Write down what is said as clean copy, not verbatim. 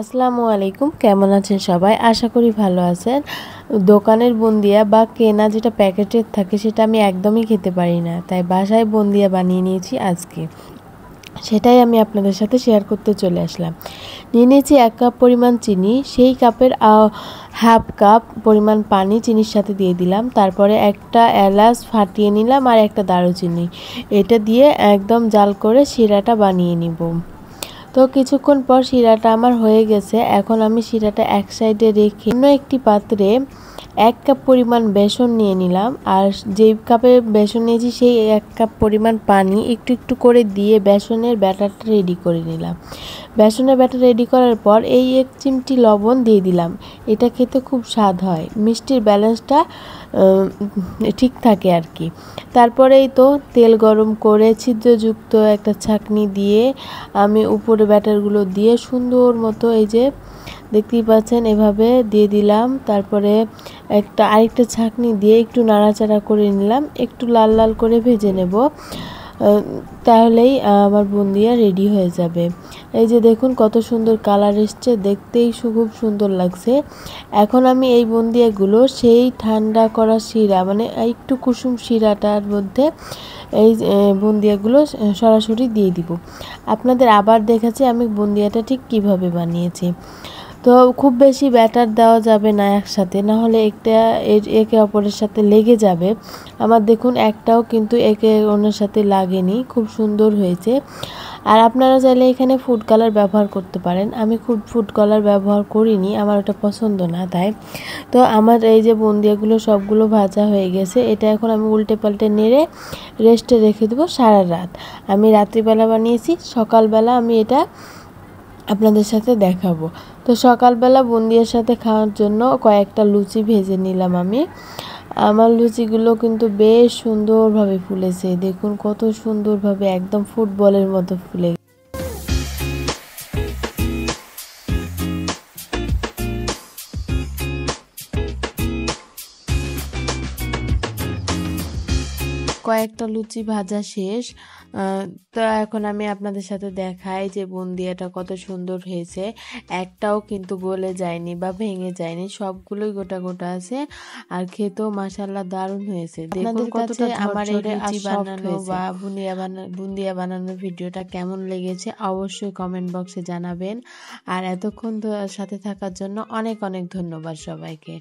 আসসালামু আলাইকুম, কেমন আছেন সবাই? আশা করি ভালো আছেন। দোকানের বুন্দিয়া বা কেনা যেটা প্যাকেটের থাকে সেটা আমি একদমই খেতে পারি না, তাই বাসায় বুন্দিয়া বানিয়ে নিয়েছি আজকে। সেটাই আমি আপনাদের সাথে শেয়ার করতে চলে আসলাম। নিয়ে নিয়েছি 1 কাপ পরিমাণ চিনি, সেই কাপের হাফ কাপ পরিমাণ পানি চিনির সাথে দিয়ে দিলাম। তারপরে একটা এলাচ ফাটিয়ে নিলাম আর একটা দারুচিনি, এটা দিয়ে একদম জাল করে শিরাটা বানিয়ে নিব। তো কিছুক্ষণ পর শিরাটা আমার হয়ে গেছে। এখন আমি শিরাটা এক সাইডে রেখে অন্য একটি পাত্রে 1 কাপ পরিমাণ বেসন নিয়ে নিলাম, আর যেই কাপে বেসন নিয়েছি সেই 1 কাপ পরিমাণ পানি একটু একটু করে দিয়ে বেসনের ব্যাটারটা রেডি করে নিলাম। বেসনের ব্যাটার রেডি করার পর এই 1 চিমটি লবণ দিয়ে দিলাম। এটা খেতে খুব স্বাদ হয়, মিষ্টির ব্যালেন্সটা ঠিক থাকে আর কি। তারপরেই তো তেল গরম করে ছিদ্রযুক্ত একটা ছাঁকনি দিয়ে আমি উপরে ব্যাটারগুলো দিয়ে সুন্দর মতো এই যে দেখতেই পাচ্ছেন এভাবে দিয়ে দিলাম। তারপরে আরেকটা ছাঁকনি দিয়ে একটু নাড়াচাড়া করে নিলাম, একটু লাল লাল করে ভেজে নেব, তাহলেই আমার বুন্দিয়া রেডি হয়ে যাবে। এই যে দেখুন কত সুন্দর কালার এসছে, দেখতেই খুব সুন্দর লাগছে। এখন আমি এই বুন্দিয়াগুলো সেই ঠান্ডা করা শিরা মানে একটু কুসুম শিরাটার মধ্যে এই বুন্দিয়াগুলো সরাসরি দিয়ে দিব। আপনাদের আবার দেখাচ্ছি আমি বুন্দিয়াটা ঠিক কিভাবে বানিয়েছি। তো খুব বেশি ব্যাটার দেওয়া যাবে না একসাথে, না হলে একে অপরের সাথে লেগে যাবে। আমার দেখুন একটাও কিন্তু একে অন্যের সাথে লাগেনি, খুব সুন্দর হয়েছে। আর আপনারা চাইলে এখানে ফুড কালার ব্যবহার করতে পারেন, আমি ফুড কালার ব্যবহার করিনি, আমার ওটা পছন্দ না তাই। তো আমার এই যে বুন্দিয়াগুলো সবগুলো ভাজা হয়ে গেছে, এটা এখন আমি উল্টে পাল্টে নেড়ে রেস্টে রেখে দেবো সারা রাত। আমি রাত্রিবেলা বানিয়েছি, সকালবেলা আমি এটা আপনাদের সাথে দেখাবো। তো সকালবেলা বুন্দিয়ার সাথে খাওয়ার জন্য কয়েকটা লুচি ভেজে নিলাম আমি। আমার লুচিগুলো কিন্তু বেশ সুন্দরভাবে ফুলেছে, দেখুন কত সুন্দরভাবে একদম ফুটবলের মতো ফুলে। কয়েকটা লুচি ভাজা শেষ। তো এখন আমি আপনাদের সাথে দেখাই যে বুন্দিয়াটা কত সুন্দর হয়েছে। একটাও কিন্তু গলে যায়নি বা ভেঙে যায়নি, সবগুলোই গোটা গোটা আছে। আর খেতেও মাশাআল্লাহ দারুণ হয়েছে। দেখুন কতটা আমার এই লুচি বানানো বা বুন্দিয়া বানানোর ভিডিওটা কেমন লেগেছে অবশ্যই কমেন্ট বক্সে জানাবেন। আর এতক্ষণ সাথে থাকার জন্য অনেক অনেক ধন্যবাদ সবাইকে।